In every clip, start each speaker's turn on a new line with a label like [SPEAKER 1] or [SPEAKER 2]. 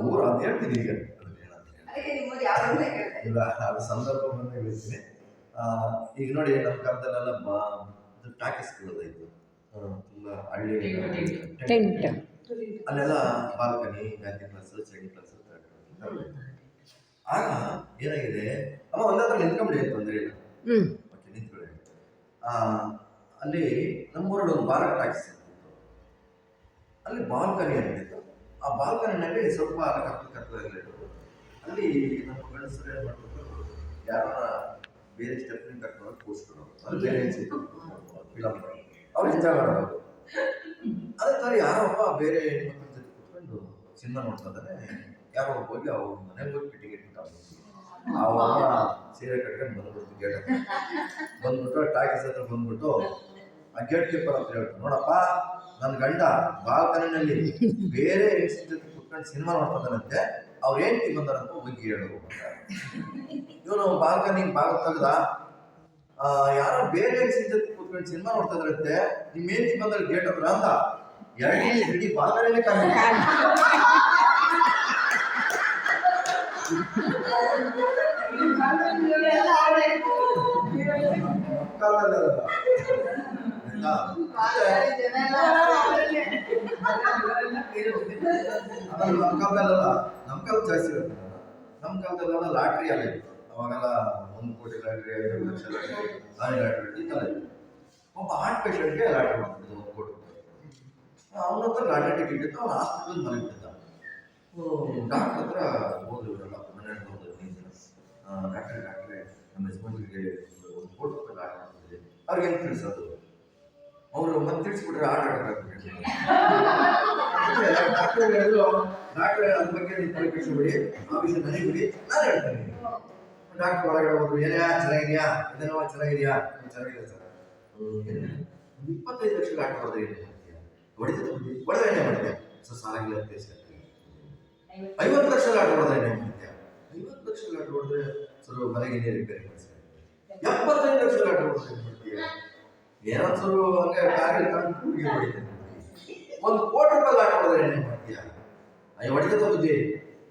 [SPEAKER 1] ಊರು ಅದು ಹೇಳ್ತೀನಿ ಈಗ ಇಲ್ಲ ಅದು ಸಂದರ್ಭ ಬಂದಾಗ ಹೇಳ್ತೀನಿ. ಈಗ ನೋಡಿ ನಮ್ಮ ಕಾಲದಲ್ಲೆಲ್ಲ ಟಾಕೀಸ್ಗಳದಾಯಿತು, ತುಂಬ ಹಳ್ಳಿ ಅಲ್ಲೆಲ್ಲ ಬಾಲ್ಕನಿ, ಗಾಂಧಿ ಪ್ಲಸ್, ಚಳಿ ಪ್ಲಸ್ ಆಗ ಏನಾಗಿದೆ, ಅಮ್ಮ ಒಂದಾತ್ರ ನಿಂತ್ಕೊಂಬಿಡಿ ಅಂತ ತೊಂದರೆ ಇಲ್ಲ, ಓಕೆ ನಿಂತ್ಕೊಳ್ಳಿ. ಅಲ್ಲಿ ನಮ್ಮೂರಲ್ಲಿ ಒಂದು ಬಾಲಕ ಟಾಕೀಸ್ ಇರ್ತಿತ್ತು, ಅಲ್ಲಿ ಬಾಲ್ಕನಿ ಅಂತಿತ್ತು. ಆ ಬಾಲ್ಕನಿನಲ್ಲಿ ಸ್ವಲ್ಪ ಕತ್ತಲಾಗಲಿ ಇರೋದು. ಅಲ್ಲಿ ನಮ್ಮ ಗಂಡಸರು ಏನು ಮಾಡ್ಬೇಕು, ಯಾರ ಬೇರೆ ಸ್ಟೆಪ್ನಿ ಕರ್ಕೊಂಡು ಕೂರಿಸ್ಕೊಂಡು ಅಲ್ಲಿ ಬೇರೆ ಸಿಕ್ತು ಫಿಲಮ್ ಅವ್ರು ಎಂಜಾಯ್ ಮಾಡೋದು. ಅದೇ ಥರ ಯಾರೊಬ್ಬ ಬೇರೆ ಹೆಣ್ಮಕ್ಳ ಜೊತೆ ಕೂತ್ಕೊಂಡು ಸಿನಿಮಾ ನೋಡ್ತಾ ಇದ್ದಾನೆ. ಯಾರೋ ಹೋಗಿ ಅವ್ರ ಮನೆಗೆ ಹೋಗಿ ಟಿಕೆಟ್ ಅವ ಸೀರೆ ಕಟ್ಕೊಂಡು ಬಂದ್ಬಿಡ್ತು ಗೇಟ್ ಬಂದ್ಬಿಟ್ಟು ಟಾಕೀಸ್ ಹತ್ರ ಬಂದ್ಬಿಟ್ಟು ಆ ಗೇಟ್ ಕೀಪರ್ ಅಂತ ಹೇಳ್ತಾರೆ, ನೋಡಪ್ಪ ನನ್ನ ಗಂಡ ಬಾಲ್ಕನಿನಲ್ಲಿ ಬೇರೆ ಹೆಂಗಸಿನ ಜೊತೆ ಕುತ್ಕೊಂಡು ಸಿನಿಮಾ ನೋಡ್ತಾರಂತೆ, ಅವ್ರು ಹೆಂಡತಿ ಬಂದಾರಂತ ಹೋಗಿ ಹೇಳು. ಇವನು ಬಾಲ್ಕನಿ ಬಾಗಿಲು ತೆಗ್ದ, ಯಾರೋ ಬೇರೆ ಹೆಂಗಸಿನ ಜೊತೆ ಕುತ್ಕೊಂಡು ಸಿನಿಮಾ ನೋಡ್ತಾ ಇದ್ರಂತೆ, ನಿಮ್ಮ ಹೆಂಡತಿ ಬಂದಲ್ಲಿ ಗೇಟ್ ಹತ್ರ ಅಂತ ಇಡೀ ಬಾಲ್ಕನಿಯಲ್ಲೇ ಕಾಣಿ. ನಮ್ಮ ಕಾಲದಲ್ಲ, ನಮ್ಮ ಕಾಲ ಜಾಸ್ತಿ ಇರುತ್ತೆ. ನಮ್ಮ ಕಾಲದಲ್ಲೆಲ್ಲ ಲಾಟ್ರಿ ಅಲ್ಲ ಇತ್ತು. ಅವಾಗೆಲ್ಲ 1 ಕೋಟಿ ಲಾಟ್ರಿ, 5 ಲಕ್ಷ ಲಾಟ್ರಿ, 6 ಲಾಟ್ರಿ ಇತ್ತಲ್ಲ. ಒಬ್ಬ ಹಾರ್ಟ್ ಪೇಷಂಟ್ಗೆ ಲಾಟ್ರಿ ಮಾಡ್ತಿದ್ದು 1 ಕೋಟಿ ರೂಪಾಯಿ. ಅವನ ಹತ್ರ ಲಾಟ್ರಿ ಟಿಕೆಟ್ ಇತ್ತು, ಅವ್ನು ಹಾಸ್ಪಿಟಲ್ ಮನೆಗಿದ್ದ. ಡಾಕ್ಟರ್ ಹತ್ರ ಹೋದ್ರು ಇವರೆಲ್ಲ, ಮನೆಯಲ್ಲಿ ಹೋದ್ರು. ಡಾಕ್ಟ್ರೆ ನಮ್ಮ ಯಜಮಾನ್ರಿಗೆ 1 ಕೋಟಿ ರೂಪಾಯಿ ಲಾಟ್ರಿ ಮಾಡ್ತಿದ್ದೆ, ಅವ್ರಿಗೆ ಹೆಂಗೆ ತಿಳಿಸೋದು? ಅವರು ಮತ್ತೆ ತಿಳಿಸ್ಬಿಟ್ರೆ ಆಟ ಆಡೋಕ್ಕಾಗ್ತದೆ. ಡಾಕ್ಟ್ರೆ ಅದ್ರ ಬಗ್ಗೆ ನೀವು ಪರೀಕ್ಷಿಸ್ಬಿಡಿ, ಆ ವಿಷಯ ನನಗೆ ಬಿಡಿ, ನಾನು ಹೇಳ್ತೇನೆ. ಡಾಕ್ಟರ್ ಒಳಗಡೆ ಹೋದ್ರು, ಏನೇ ಚೆನ್ನಾಗಿದೆಯಾ, ಇದನ್ನ ಚೆನ್ನಾಗಿದೆಯಾ, ಚೆನ್ನಾಗಿದೆ ಸರ್. 25 ಲಕ್ಷ ಲಾಟ್ರಿ ಹೊಡೆದ್ರೆ ಏನು ಮಾಡ್ತೀಯ? ಹೊಡೆದ್ರೆ ಏನೇ ಮಾಡ್ತೀಯ? ಸರ್ ಸಾಲಾಗಿಲ್ಲ ತೀರ್ಸ್ಕೊಳ್ತೀನಿ. 50 ಲಕ್ಷ ಲಾಟ್ರಿ ಹೊಡೆದ್ರೆ ಏನೇ ಮಾಡ್ತೀಯ? 50 ಲಕ್ಷ ಲಾಟ್ರಿ ಹೊಡೆದ್ರೆ ಸರ್ ಮನೆಗೆ ನೀರು ರಿಪೇರಿ ಮಾಡಿಸ್ತೀನಿ. 75 ಲಕ್ಷ ಲಾಟ್ರಿ ಹೊಡೆದ್ರೆ ಏನು ಮಾಡ್ತೀಯ? ಏನೊಂದ್ಸರು ಹಂಗೆ ಕಾರ್ಯ ತಂದು ಹೊಡಿತೀನಿ. 1 ಕೋಟಿ ರೂಪಾಯಿ ಲಾಟ್ರಿ ಹೊಡೆದ್ರೆ ಏನೇ ಮಾಡ್ತೀಯ? ಅಯ್ಯೋ ಹೊಡಿತದ ಬುದ್ಧಿ,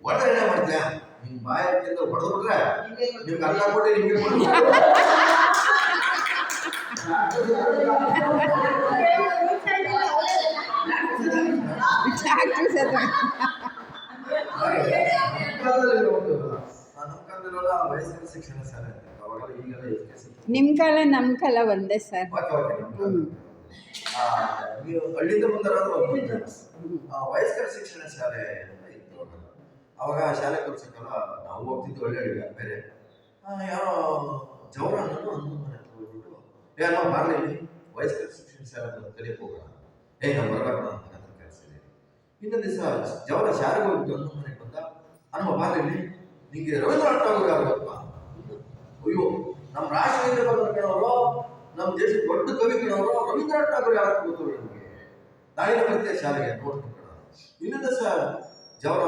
[SPEAKER 1] ಹೊಡೆದ್ರೆ ಏನೇ ಮಾಡ್ತೀಯ? ನಿಮ್ಮ ಬಾಯದಿಂದ ಹೊಡೆದು ಬಿಟ್ರೆ ನಿಮ್ಗೆ ಅಲ್ಲ ಕೊಟ್ಟು ನಿಮ್ಗೆ ವಯಸ್ಸಿನ ಶಿಕ್ಷಣ ಶಾಲೆ ಅವಾಗೆಲ್ಲ ಈಗೆಲ್ಲ
[SPEAKER 2] ನಿಮ್ಮ ಕಾಲ ನಮ್ಮ ಕಾಲ ಒಂದೇ ಸರ್.
[SPEAKER 1] ನೀವು ಹಳ್ಳಿಯಿಂದ ಬಂದರಾದ್ರು ವಯಸ್ಕರ ಶಿಕ್ಷಣ ಶಾಲೆ ಇತ್ತು. ಅವಾಗ ಶಾಲೆ ಕಲ್ಸಕ್ಕಲ್ಲ ನಾವು ಹೋಗ್ತಿದ್ದು ಒಳ್ಳೆ ಹಳ್ಳಿ ಬೇರೆ. ಯಾರೋ ಜವರ ಅನ್ನೋದು ಮನೆ ಹತ್ರ ಹೋಗ್ಬಿಟ್ಟು, ಏನೋ ಬಾರ್ಲಿ ವಯಸ್ಕರ ಶಿಕ್ಷಣ ಶಾಲೆ ಕಲಿಯಕ್ಕೆ ಹೋಗೋಣ, ನಾವು ಬರಲ್ಲ ಅಂತ ಕೆಲಸ ಇದೆ. ಇನ್ನೊಂದು ದಿವಸ ಜವರ ಶಾಲೆಗೆ ಹೋಗ್ಬಿಟ್ಟು ಅನ್ನೋ ಮನೆಗೆ ಬಂದ, ಅನ್ನೋ ಬಾರ್ಲಿ ನಿಂಗೆ ರವೀಂದ್ರನಾಥ್ ಠಾಗೂರ್ ಯಾರು ಗೊತ್ತಾ? ಅಯ್ಯೋ ನಮ್ಮ ರಾಷ್ಟ್ರೀಯ ಕಣವರು, ನಮ್ಮ ದೇಶದ ದೊಡ್ಡ ಕವಿ ಕಣವರು, ರವೀಂದ್ರನಾಥ್ ಠಾಗೂರ್ ಯಾರು ಗೊತ್ತು ನಿಮಗೆ? ನಾಳಿನ ಪ್ರತ್ಯೇಕ ಶಾಲೆಗೆ ನೋಡ್ತೀನಿ ಕಣ. ಇನ್ನೊಂದು ದಿವಸ ಜವರ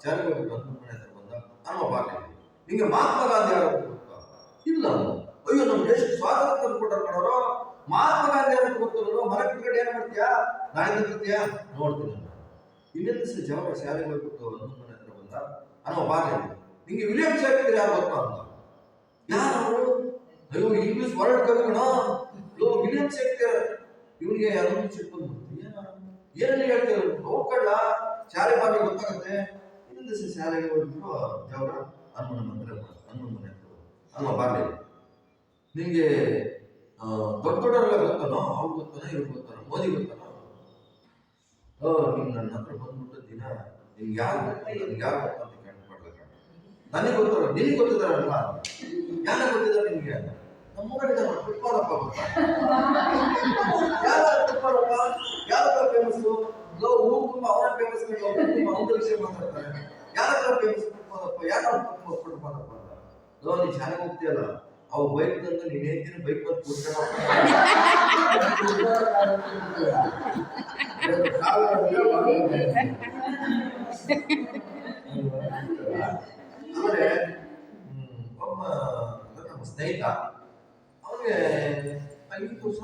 [SPEAKER 1] ಶಾಲೆಗೆ ಹೋಗ್ಬಿಟ್ಟು ಅನ್ನೋ ಮನೆ ಹತ್ರ ಬಂದ, ಅನ್ನೋ ಬಾರ್ಲಿ ನಿಂಗೆ ಮಹಾತ್ಮ ಗಾಂಧಿ ಯಾರು ಗೊತ್ತಾ? ಇಲ್ಲ. ಅಯ್ಯೋ ನಮ್ಮ ದೇಶಕ್ಕೆ ಸ್ವಾತಂತ್ರ್ಯ ತಂದುಕೊಟ್ಟರು ಕಣವರು, ಮಹಾತ್ಮ ಗಾಂಧಿ ಯಾರು ಗೊತ್ತಲ್ಲ, ಮನೆ ಕಡೆ ಏನು ಮಾಡ್ತೀಯಾ? ನಾಳಿನ ಪ್ರತ್ಯಯ ನೋಡ್ತೀನಿ. ಇನ್ನೊಂದು ದಿವಸ ಜವರ ಶಾಲೆಗೆ ಹೋಗ್ಬಿಟ್ಟು ಅನ್ನೋ ಮನೆ ಹತ್ರ ಬಂದ, ಅನ್ನೋ ಬಾರ್ಲಿ ನಿಂಗೆ ವಿಲಿಯಂ ಶೇಕ್ಸ್ಪಿಯರ್ ಯಾರು ಗೊತ್ತಾ ಅಂತ. ಯಾರು? ಅಯ್ಯೋ ಇಂಗ್ಲಿಷ್ ವರ್ಲ್ಡ್ ಕವಿ ಕಣ, ವಿಲಿಯಂ ಶೇಕ್ಸ್ಪಿಯರ್. ಇವನಿಗೆ ಅದೊಂದು ಸಿಟ್ಟು ಏನಲ್ಲಿ ಹೇಳ್ತಾರೆ, ಹೋಗ್ಕಳ್ಳ ಶಾಲೆ ಬಾಗಿ ಗೊತ್ತಾಗತ್ತೆ. ಇನ್ನೊಂದು ದಿವಸ ಶಾಲೆಗೆ ಹೋಗ್ಬಿಟ್ಟು ಜವರ ಹನುಮನ ಮಂದಿರ, ಹನುಮನ ಮನೆ ಹತ್ರ ಅಲ್ವಾ ಬಾರ್ಲಿ ನಿಂಗೆ ದೊಡ್ಡ ದೊಡ್ಡವರೆಲ್ಲ ಗೊತ್ತಾನೋ? ಅವ್ರು ಗೊತ್ತಾನೋ, ಇವ್ರು ಗೊತ್ತಾನೋ, ಮೋದಿ ಗೊತ್ತಾನೋ? ನೀನು ನನ್ನ ಹತ್ರ ಬಂದ್ಬಿಟ್ಟು ದಿನ ನಿಮ್ಗೆ ಯಾರು ಗೊತ್ತಿಲ್ಲ, ನಿಮ್ಗೆ ಯಾರು ಗೊತ್ತ ಅಂತ ಕೇಳ್ಕೊಡ್ಲಕ್ಕ. ನನಗೆ ಗೊತ್ತಲ್ಲ, ನಿನಗೆ ಗೊತ್ತಿದ್ದಾರಲ್ಲ, ಯಾರ ಗೊತ್ತಿದ್ದಾರೆ ನಿಮ್ಗೆ? ನಮ್ಮೂರಲ್ಲಿ ಕುಟ್ಪಾದಪ್ಪ ಗೊತ್ತಾ? ಯಾರ ಕುಟ್ಪಾದಪ್ಪ? ಯಾರತ್ರ ಫೇಮಸ್ಸು? ಊರು ತುಂಬ ಅವರ ಫೇಮಸ್, ಅವ್ರ ವಿಷಯ ಮಾತಾಡ್ತಾರೆ. ಯಾರತ್ರ ಫೇಮಸ್ ಕುಟ್ಪಾದಪ್ಪ? ಯಾರ ಕುಟ್ಪಾದಪ್ಪ ಅಂತ? ನೀನು ಶಾಲೆಗೆ ಹೋಗ್ತೀಯಲ್ಲ, ಅವು ಬೈಕ್ ತಂದು ನೀನು ಹೇಳ್ತೀನಿ, ಬೈಕ್ ಬಂದು ಕೂತ್ಕೊಳ್ಳೋ. ಆಮೇಲೆ ಒಬ್ಬ ನಮ್ಮ ಸ್ನೇಹಿತ, ಅವನಿಗೆ 5 ವರ್ಷ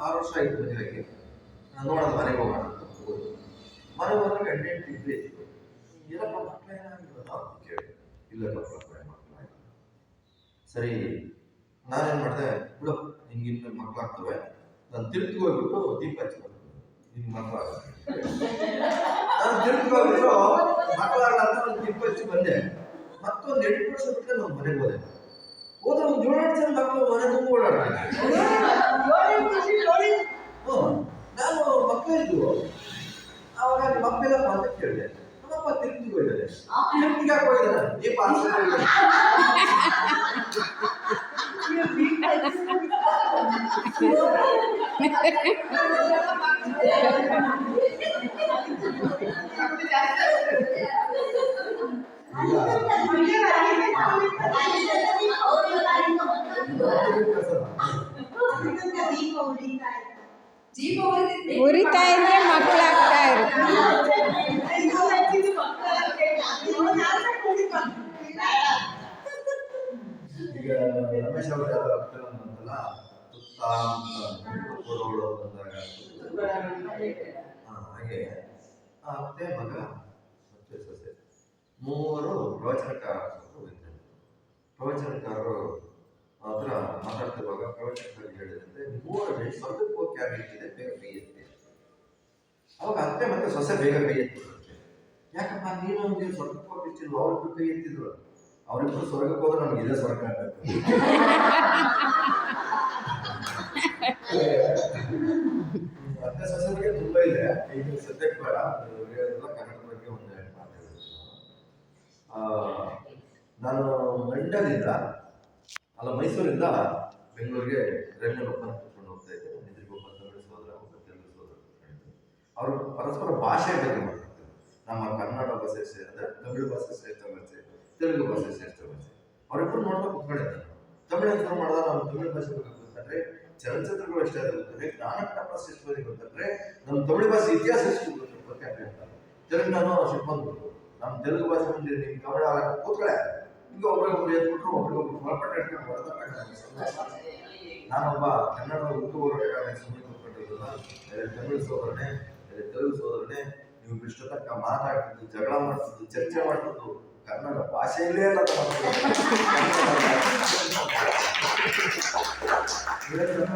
[SPEAKER 1] 6 ವರ್ಷ ಆಯಿತು ಮದುವೆಗೆ. ನೋಡೋದು ಮನೆಗೆ ಹೋಗೋಣ ಅಂತ ಹೋಗೋದು. ಮನೆ ಹೋದ್ರೆ ಗಂಟೆ ಇದ್ರೆ ಇತ್ತು. ಏನಪ್ಪ ಮಕ್ಕಳು ಏನಾಗಿರೋದು ಅಂತ ಕೇಳಿ, ಇಲ್ಲ ಮಕ್ಕಳು. ಸರಿ, ನಾನೇನ್ ಮಾಡಿದೆ, ಬಿಡು ನಿನ್ಗಿನ್ನು ಮಕ್ಕಳಾಗ್ತವೆ, ನಾನು ತಿರುಗಿ ಹೋಗ್ಬಿಟ್ಟು ದೀಪ ಹಚ್ಕೊಂಡು ನಿನ್ ಮಕ್ಕಳಾಗುತ್ತೆ. ನಾನು ತಿರುಗಿ ಹೋಗ್ಬಿಟ್ಟು ಮಕ್ಕಳಾಗಲ್ಲ ಅಂತ ಒಂದು ದೀಪ ಹಚ್ಚಿ ಬಂದೆ. ಮತ್ತೊಂದು 8 ವರ್ಷ ಬಿಟ್ಟರೆ ನಾವು ಮನೆಗೆ ಹೋದೆ. ಹೋದ್ರೆ ಒಂದು 7-8 ಜನ ಮಕ್ಕಳು ಮನೆ ತುಂಬ ಓಡಾಡ್ತಾರೆ. ನಾನು ಮಕ್ಕಳು ಇದ್ವು. ಆವಾಗ ನಿಮ್ಮ ಅಪ್ಪೆಲ್ಲ ಅಂತ ಕೇಳಿದೆ, ನಮ್ಮಪ್ಪ ತಿರುಗಿ ಹೋಗಿದ್ದಾರೆ. ತಿರುಗಿಗೆ ಹೋಗಿದ್ದಾರೆ, ದೀಪ ಹಾಕ್ತಾರೆ.
[SPEAKER 2] ಉರಿತಾ ಇದ್ರೆ ಮಕ್ಕಳಾಗ್ತಾ ಇರುತ್ತೆ.
[SPEAKER 1] ಈಗ ರಮೇಶ್ ಅವರು ಯಾವ ಫಿಲಂ ಅಂತಲ್ಲ, ತುತ್ತ ಅಂತ ಕೊಡೋಳು ಬಂದಾಗ ಹಾಗೆ ಆ ಅತ್ತೆ ಮಗ ಮತ್ತೆ ಸೊಸೆ ಮೂವರು ಪ್ರವಚನಕಾರರು ಇದ್ದರು. ಪ್ರವಚನಕಾರರು ಹತ್ರ ಮಾತಾಡ್ತಿರುವಾಗ ಪ್ರವಚನಕಾರರು ಹೇಳಿದಂತೆ, ಮೂವರಲ್ಲಿ ಸ್ವರ್ಗಕ್ಕೆ ಹೋಗಿ ಆಗಿರ್ತಿದೆ, ಬೇಗ ಕೈ ಎತ್ತಿ. ಅವಾಗ ಅತ್ತೆ ಮತ್ತೆ ಸೊಸೆ ಬೇಗ ಕೈ ಎತ್ತಿರುತ್ತೆ. ಯಾಕಪ್ಪ ನೀನು ನೀವು ಸ್ವರ್ಗಕ್ಕೆ ಹೋಗಿರ್ತಿಲ್ವ? ಅವ್ರಿಗೂ ಕೈ ಎತ್ತಿದ್ರು. ಅವರಿಬ್ಬರು ಸ್ವರ್ಗಕ್ಕೆ ಹೋದ್ರೆ ನಮ್ಗೆ ಇದೇ ಸ್ವರ್ಗ ಆಗಬೇಕು. ಅತ್ತೆ ಸೊಸೆ ಬಗ್ಗೆ ತುಂಬಾ ಇದೆ, ಈಗ ಸದ್ಯಕ್ಕೆ ಬೇಡ, ಎಲ್ಲ ಕನ್ನಡ ಬಗ್ಗೆ ಒಂದು ಮಾತಾಡಿದ್ರು. ನಾನು ಮಂಡ್ಯದಿಂದ ಅಲ್ಲ ಮೈಸೂರಿಂದ ಬೆಂಗಳೂರಿಗೆ ರೈಲ್ವೆ ಒಪ್ಪಂದ ಕರ್ಕೊಂಡು ಹೋಗ್ತಾ ಇದ್ದೆ. ನಿದ್ರಿಗೊಬ್ಬ ತಮಿಳು ಸೋದರ, ಒಬ್ಬ ತೆಲುಗು ಸೋದರ. ಅವರು ಪರಸ್ಪರ ಭಾಷೆ ಬಗ್ಗೆ ಮಾತಾಡ್ತಾರೆ. ನಮ್ಮ ಕನ್ನಡ ಭಾಷೆ ಅಂದರೆ ತಮಿಳು ಭಾಷೆ ಶ್ರೇಷ್ಠ ಭಾಷೆ, ತೆಲುಗು ಭಾಷೆ ಶ್ರೇಷ್ಠ ಭಾಷೆ. ಅವರಿಬ್ಬರು ನೋಡ್ತಾ ಕುತ್ಕೊಂಡಿದ್ದಾರೆ. ತಮಿಳು ಹೆಸರು ಮಾಡಿದಾಗ ನಾವು ತಮಿಳು ಭಾಷೆ ಬಗ್ಗೆ ಗೊತ್ತಂದ್ರೆ ಚಲನಚಿತ್ರಗಳು ಎಷ್ಟೇ ಗೊತ್ತಂದ್ರೆ, ಜ್ಞಾನಕ ಎಷ್ಟು ಬಗ್ಗೆ ಗೊತ್ತಂದ್ರೆ, ನಮ್ಮ ತಮಿಳು ಭಾಷೆ ಇತಿಹಾಸ ಎಷ್ಟು ಗೊತ್ತೆ ಅಂತ. ತೆಲುಗು ನಾನು ಸಿಕ್ಕೊಂಡು ನಮ್ಮ ತೆಲುಗು ಭಾಷೆ ಮುಂದೆ ನಿಮ್ಮ ಕನ್ನಡ ಕೂತ್ಕೊಳ್ಳೆ, ಈಗ ಒಬ್ರಿಗೊಬ್ರು ಎದ್ಬಿಟ್ರು, ಒಬ್ರಿಗೊಬ್ರು ಹೊರಪಟ್ಟ ಇಟ್ಕೊಂಡು ಹೊಡೆದ. ನಾನೊಬ್ಬ ಕನ್ನಡ ಹುಟ್ಟು ಹೋರಾಟಗಾರ ಸುಮ್ಮನೆ ಕೂತ್ಕೊಂಡಿದ್ದಲ್ಲ, ತಮಿಳು ಸೋದರನೆ, ತೆಲುಗು ಸೋದರನೆ, ನೀವು ಇಷ್ಟ ತನಕ ಮಾತಾಡ್ತಿದ್ದು, ಜಗಳ ಮಾಡ್ತಿದ್ದು, ಚರ್ಚೆ ಮಾಡ್ತಿದ್ದು ಕನ್ನಡ ಭಾಷೆಯಲ್ಲೇ ಅಲ್ಲ.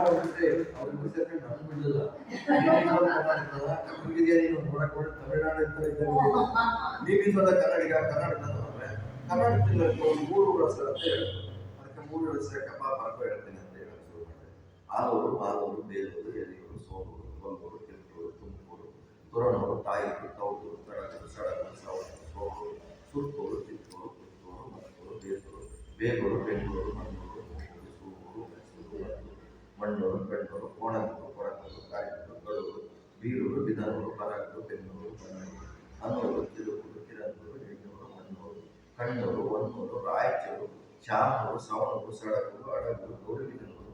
[SPEAKER 1] ಅವ್ರಿಗೆ ಸೇರ್ಕೊಂಡು ನಾನು ಬಿಡಲಿಲ್ಲ. ಕನ್ನಡಿಗ ನೀನು ನೋಡಕ್ ನೋಡಿ ತಮಿಳ್ನಾಡು ಇರ್ತಾರೆ, ನೀವಿಂದ ಕನ್ನಡಿಗ, ಕನ್ನಡದ ಕರ್ನಾಟಕದಲ್ಲಿ 3 ವರ್ಷ ಅಂತ ಹೇಳಿದ್ರು. ಅದಕ್ಕೆ 3 ವರ್ಷ ಕಪ್ಪ ಪಾಕ ಹೇಳ್ತೀನಿ ಅಂತ ಹೇಳಿ ಶುರು ಮಾಡಿದೆ. ಆಲೂರು, ಮಾಲೂರು, ಬೇಲೂರು, ಎಲಿಯೂರು, ಸೋಲೂರು, ಕೊಲ್ಲೂರು, ಕಿತ್ತೂರು, ತುಮಕೂರು, ತುರನೂರು, ತಾಯಿರು, ತೌಡೂರು, ತಡಗೂರು, ಸಡಗೂರು, ಸವಣೂರು, ಸೋಲೂರು, ಸುತ್ತೂರು, ಚಿತ್ತೂರು, ಪುತ್ತೂರು, ಮತ್ತೂರು, ಬೇಗೂರು, ಬೆಂಗಳೂರು, ಮಣ್ಣೂರು, ಸೂರು, ಮಣ್ಣೂರು, ಬೆಣ್ಣೂರು, ಕೋಣನೂರು, ಕೊರಕೂರು, ಕಾಯೂರು, ಗಡೂರು, ಬೀರೂರು, ಬಿದನೂರು, ಬರಗೂರು, ಬೆನ್ನೂರು, ಬನ್ನೂರು, ಹನ್ನೂರು, ತಿರುಗೂರು, ಕಿರಂದೂರು, ಹೆಣ್ಣೂರು, ಮಣ್ಣೂರು, ಕಣ್ಣೂರು, ಹೊನ್ನೂರು, ರಾಯಚೂರು, ಶಾಮೂರು, ಸವಣೂರು, ಸಡಗೂರು, ಅಡಗೂರು, ಗೌರಿಬಿದನೂರು,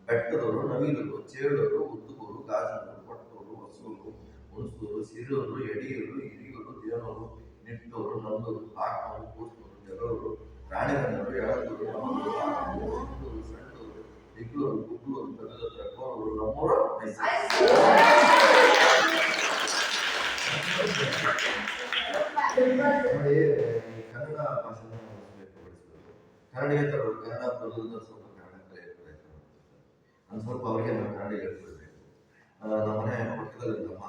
[SPEAKER 1] ಬೆಟ್ಟದೂರು, ನವಿಲೂರು, ಚೇಳೂರು, ಉದ್ದೂರು, ಗಾಜನೂರು, ಕೊಟ್ಟೂರು, ಹೊಸೂರು, ಹುಣಸೂರು, ಸಿರೂರು, ಯಡಿಯೂರು, ಹಿರಿಯೂರು, ದೇವನೂರು, ನಿಟ್ಟೂರು, ನಂದೂರು, ಹಾಕೂರು, ಕೂಸೂರು, ಜಗಳೂರು, ರಾಣೆಬೆನ್ನೂರು, ಯಳಂದೂರು, ನಮ್ಮೂರು, ಆನೂರು, ಸಿಂಧೂರು, ಸಂಡೂರು, ಇಗ್ಲೂರು, ಗುಗ್ಲೂರು, ಬೆಲ್ಲದತ್ರ, ಕೋರೂರು, ನಮ್ಮೂರು, ಮೈಸೂರು. ನೋಡಿ, ಕನ್ನಡ ಭಾಷೆನ ವ್ಯಕ್ತಪಡಿಸಬೇಕು. ಕನ್ನಡಿಗರು ಕನ್ನಡ ಬರೋದ್ರಿಂದ ಸ್ವಲ್ಪ ಕನ್ನಡ ಕಲಿಯಬೇಕು. ನಾನು ಸ್ವಲ್ಪ ಅವರಿಗೆ ನಾನು ಕನ್ನಡ ಹೇಳ್ಕೊಳ್ಬೇಕು. ನಮ್ಮ ಮನೆ ಪಕ್ಕದಲ್ಲಿದ್ದಮ್ಮ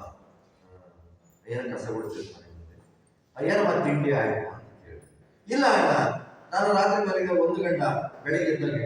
[SPEAKER 1] ಏನು ಕಸ ಕೊಡ್ತಿರ್ತಾನೆ, ಏನಮ್ಮ ತಿಂಡಿ ಆಯ್ತು ಅಂತ ಕೇಳಿ, ಇಲ್ಲ ಇಲ್ಲ ನಾನು ರಾತ್ರಿ ಮನೆಗೆ 1 ಗಂಟೆ, ಬೆಳಿಗ್ಗೆ ಎದ್ದಾಗ